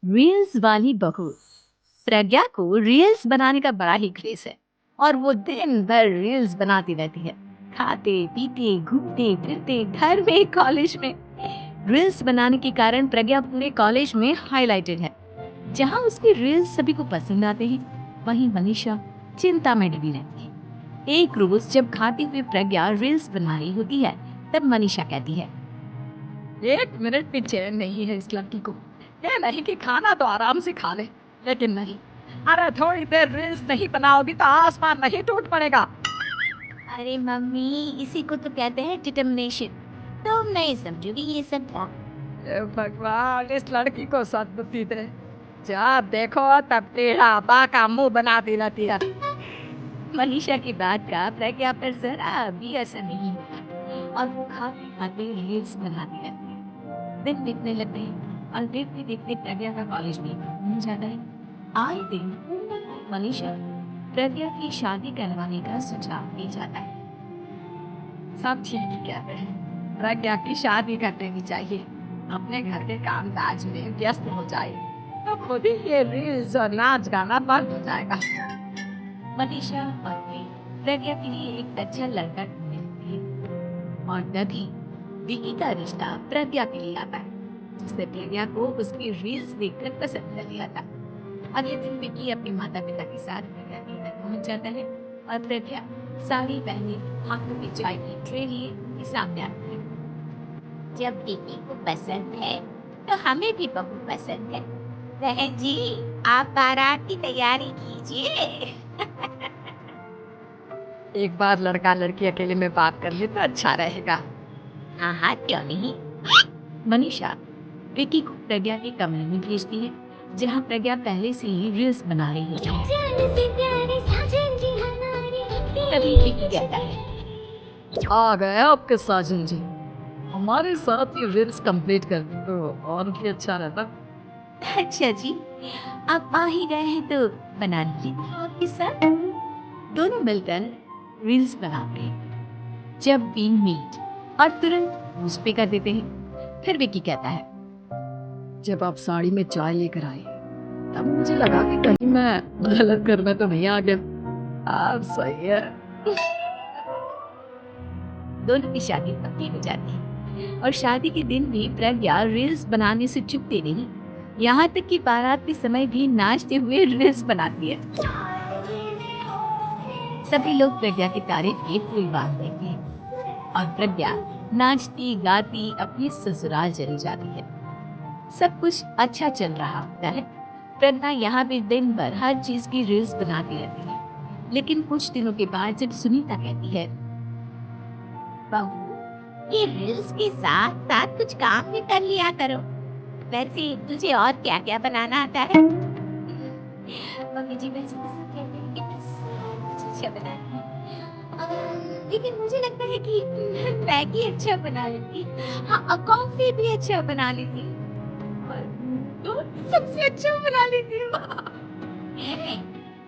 Reels वाली बहू। प्रज्ञा को रील्स बनाने का बड़ा ही क्रेज है और वो दिन भर रील्स बनाती रहती है। खाते पीते घूमते फिरते घर में कॉलेज में रील्स बनाने के कारण प्रज्ञा पूरे कॉलेज में हाईलाइटेड है। जहाँ उसकी रील्स सभी को पसंद आते हैं, वहीं मनीषा चिंता में डूबी रहती है। एक रोज जब खाते हुए प्रज्ञा रील्स बना रही होती है, तब मनीषा कहती है, एक मिनट भी चैन नहीं है इस लड़की को। ये नहीं कि खाना तो आराम से खा ले, लेकिन नहीं, अरे थोड़ी देर रील्स नहीं बनाओगी तो आसमान नहीं टूट पड़ेगा। अरे मम्मी, इसी को तो कहते हैं डिटर्मिनेशन। तुम नहीं समझोगी ये सब। हे भगवान, इस लड़की को सद्बुद्धि दे। जब देखो तब टेढ़ा बाका मुंह बनाती रहती है। मनीषा की बात का प्रज्ञा पर जरा भी असर नहीं हुआ और वो खाते खाते रील्स बनाती रहती है। दिन बीतने लगते हैं और देखते देखते प्रज्ञा का कॉलेज भी हो जाता है। आए दिन मनीषा प्रज्ञा की शादी करवाने का सुझाव दी जाता है। सब ठीक ही कहते हैं, प्रज्ञा की शादी कर देनी चाहिए। अपने घर के कामकाज में व्यस्त हो जाए तो खुद ही ये रील्स और नाच गाना बंद हो जाएगा। मनीषा अपनी प्रज्ञा के लिए एक अच्छा लड़का ढूंढने लगती है और तभी विकी का रिश्ता प्रज्ञा के लिए आता है, जिससे प्रज्ञा को उसकी रील्स देखकर पसंद कर लिया था। अगले दिन विकी अपने माता पिता के साथ प्रज्ञा के घर पहुंच जाता है और प्रज्ञा साड़ी पहने हाथों में चाय की ट्रे लिए उनके सामने आती है। जब दीदी को पसंद है तो हमें भी बहू पसंद है। बहन जी, आप बारात की तैयारी कीजिए। एक बार लड़का लड़की अकेले में बात कर ले तो अच्छा रहेगा। हाँ हाँ, क्यों नहीं। मनीषा विकी को प्रज्ञा के कमरे में भेजती है, जहाँ प्रज्ञा पहले से ही रील्स बना रही होती है। तभी विकी कहता है, आ गए आपके साजन जी, हमारे साथ ये रील्स कंप्लीट कर दो तो और भी अच्छा रहता। अच्छा जी, आप आ ही गए हैं तो बना लीजिए आपके साथ। दोनों मिलकर रील्स बनाते हैं, जब भी मीट और तुरंत उस पे कर देते हैं। फिर विकी कहता है, जब आप साड़ी में चाय लेकर आए तब मुझे लगा कि कहीं मैं गलत घर में तो नहीं आ गया। आप सही है। दोनों की शादी पक्की हो जाती है और शादी के दिन भी प्रज्ञा रील्स बनाने से चुकती नहीं। यहाँ तक कि बारात के समय भी नाचते हुए रील्स बनाती है। सभी लोग प्रज्ञा की तारीफ की फूल बांध देते हैं और प्रज्ञा नाचती गाती अपनी ससुराल चली जाती है। सब कुछ अच्छा चल रहा होता है। प्रज्ञा यहाँ भी दिन भर हर चीज की रील्स बनाती रहती है, लेकिन कुछ दिनों के बाद जब सुनीता कहती है, बहू, ये रील्स के साथ साथ कुछ काम भी कर लिया करो। वैसे तुझे और क्या क्या बनाना आता है। मम्मी जी वैसे तो सब कहते हैं कि बस अच्छा बनाती हूँ। लेकिन मुझे लगता है कि मैगी अच्छा बना लेती। हाँ, कॉफी भी अच्छा बना लेती हूँ और दूध सबसे अच्छा बना लेती हूँ।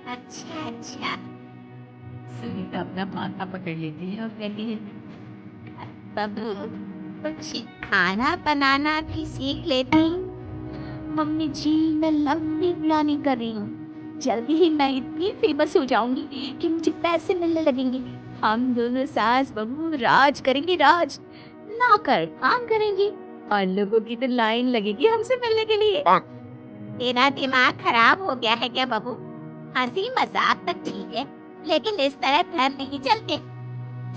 अच्छा अच्छा। सुनीता अपना माथा पकड़ लेती है और कहती है, बबू, कुछ खाना बनाना भी सीख लेती। मम्मी जी, मैं लंबी प्लानिंग कर रही हूँ। जल्दी ही मैं इतनी फेमस हो जाऊंगी कि मुझे पैसे मिलने लगेंगे। हम दोनों सास बहू राज करेंगे, राज नौकर काम करेंगे और लोगों की तो लाइन लगेगी हमसे मिलने के लिए। तेरा दिमाग खराब हो गया है क्या बहू? हंसी मजाक तक ठीक है, लेकिन इस तरह घर नहीं चलते।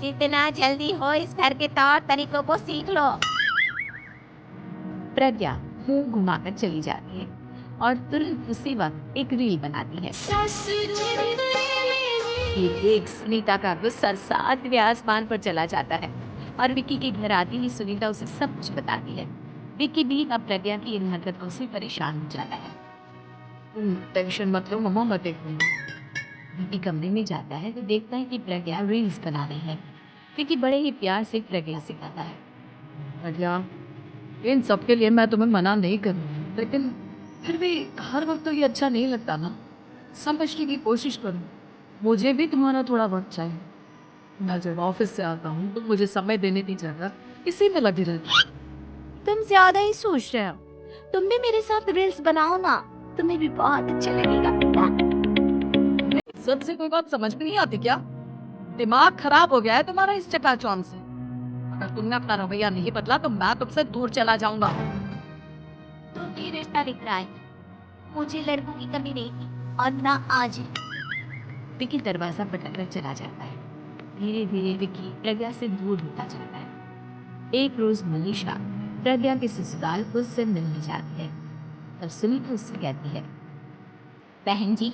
जितना जल्दी हो इस घर के तौर तरीकों को सीख लो। प्रज्ञा मुंह घुमाकर चली जाती है और तुरंत उसी वक्त एक रील बनाती है। ये देख सुनीता का गुस्सा सातवें आसमान पर चला जाता है और विक्की के घर आती ही सुनीता उसे सब कुछ बताती है। विक्की भी अब प्रज्ञा की इन हरकतों से परेशान हो जाता है। टेंशन मत लो मम्मा, मैं देखूंगी। विक्की कमरे में जाता है तो देखता है कि प्रज्ञा रील्स बना रही है। विक्की बड़े ही प्यार से प्रज्ञा से कहता है, प्रज्ञा, इन सब के लिए मैं तुम्हें मना नहीं करूँ, लेकिन फिर भी हर वक्त तो ये अच्छा नहीं लगता ना। समझने की कोशिश करो, मुझे भी तुम्हारा थोड़ा वक्त चाहिए। मैं जब ऑफिस से आता हूँ तो मुझे समय देने की जगह इसी में लगी रहती। तुम ज्यादा ही सोच रहे हो। तुम भी मेरे साथ रील्स बनाओ ना, तुम्हें भी बहुत अच्छा लगेगा। इज्जत से कोई बात समझ में नहीं आती क्या? दिमाग खराब हो गया है तुम्हारा इस चकाचौंध से। अगर तुमने अपना रवैया नहीं बदला तो मैं तुमसे दूर चला जाऊंगा। तुम भी रिश्ता दिख रहा है, मुझे लड़कों की कमी नहीं थी और ना आज है। विकी दरवाजा पटककर चला जाता है। धीरे धीरे विकी प्रज्ञा से दूर होता जाता है। एक रोज मनीषा प्रज्ञा के ससुराल उससे मिलने जाती है और सुनीता उससे कहती है, बहन जी,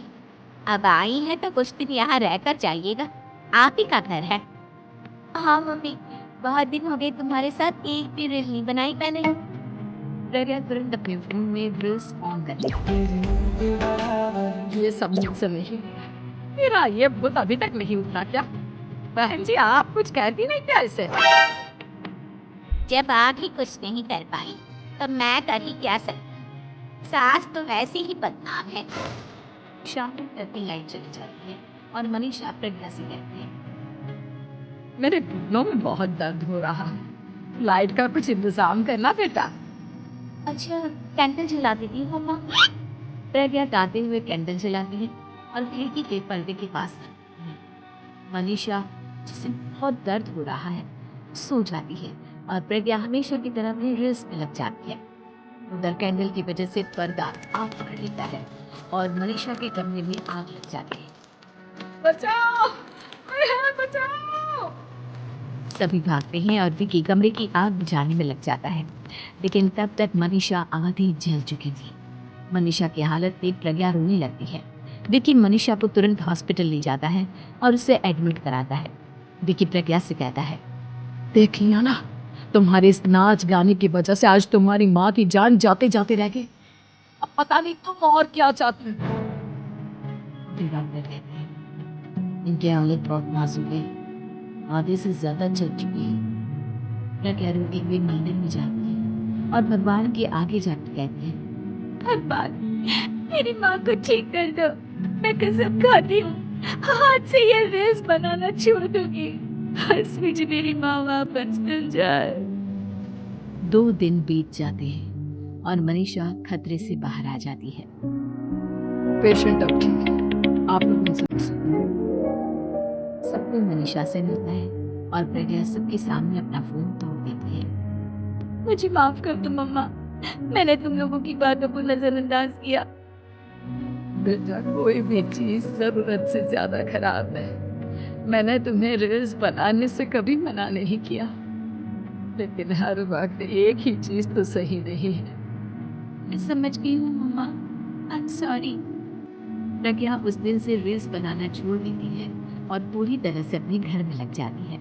अब आई है तो कुछ दिन यहाँ रहकर जाइएगा, आप ही का घर है। हाँ मम्मी, बहुत दिन हो गए तुम्हारे साथ एक भी रील नहीं बनाई मैंने। प्रज्ञा तुरंत अपने फोन में रील्स ऑन कर ये सब मुझसे नहीं, मेरा ये बुत अभी तक नहीं उठा क्या? बहन जी आप कुछ कहती नहीं क्या इसे? जब आप ही कुछ नहीं कर पाई तो मैं कर ही क्या सकती, सास तो वैसे ही बदनाम है। शाम में करती लाइट चली जाती है और मनीषा प्रज्ञा से कहती है, मेरे घुटनों में बहुत दर्द हो रहा है, लाइट का कुछ इंतजाम करना बेटा। अच्छा, कैंडल जला देती हूँ मम्मा। प्रज्ञा गाते हुए कैंडल जलाती है और खिड़की के पर्दे के पास जाती है। मनीषा, जिसे बहुत दर्द हो रहा है, सो जाती है और प्रज्ञा हमेशा की तरह अपनी रील्स में लग जाती है। उधर कैंडल की वजह से पर्दा आग पकड़ लेता है और मनीषा के कमरे में आग लग जाती है। बचाओ! बचाओ! सभी भागते हैं और विकी कमरे की आग बुझाने में लग जाता है, लेकिन तब तक मनीषा आधी जल चुकी थी। मनीषा की हालत देख प्रज्ञा रोने लगती है। विकी मनीषा को तुरंत हॉस्पिटल ले जाता है और उसे एडमिट कराता है। विकी प्रज्ञा से कहता है, देख लिया ना, तुम्हारे इस नाच गाने की वजह से आज तुम्हारी माँ की जान जाते जाते रह गई। अब पता नहीं तुम और क्या चाहते हो। इनकी हालत बहुत नाजुक है, आधे से ज्यादा चल चुकी है। प्रज्ञा रोती हुई मंदिर में जाती है और भगवान के आगे जाकर कहती है, भगवान, मेरी माँ को ठीक कर दो, मैं कसम खाती हूँ आज से ये रील्स बनाना छोड़ दूंगी, बस मुझे मेरी माँ वापस मिल जाए। 2 दिन बीत जाते हैं और मनीषा खतरे से बाहर आ जाती है। पेशेंट अब ठीक है, आप लोग उनसे मिल सकते हैं। सबको मनीषा से मिलता है और प्रज्ञा सबके सामने अपना फोन तोड़ देती है। मुझे माफ कर दो मम्मा, मैंने तुम लोगों की बातों को नजरअंदाज किया। बेटा, कोई भी चीज जरूरत से ज्यादा खराब है। मैंने तुम्हें रील्स बनाने से कभी मना नहीं किया, लेकिन हर वक्त एक ही चीज तो सही नहीं है। मैं समझ गई हूँ मम्मा, आई एम सॉरी। प्रज्ञा उस दिन से रील्स बनाना छोड़ देती है और पूरी तरह से अपने घर में लग जाती है।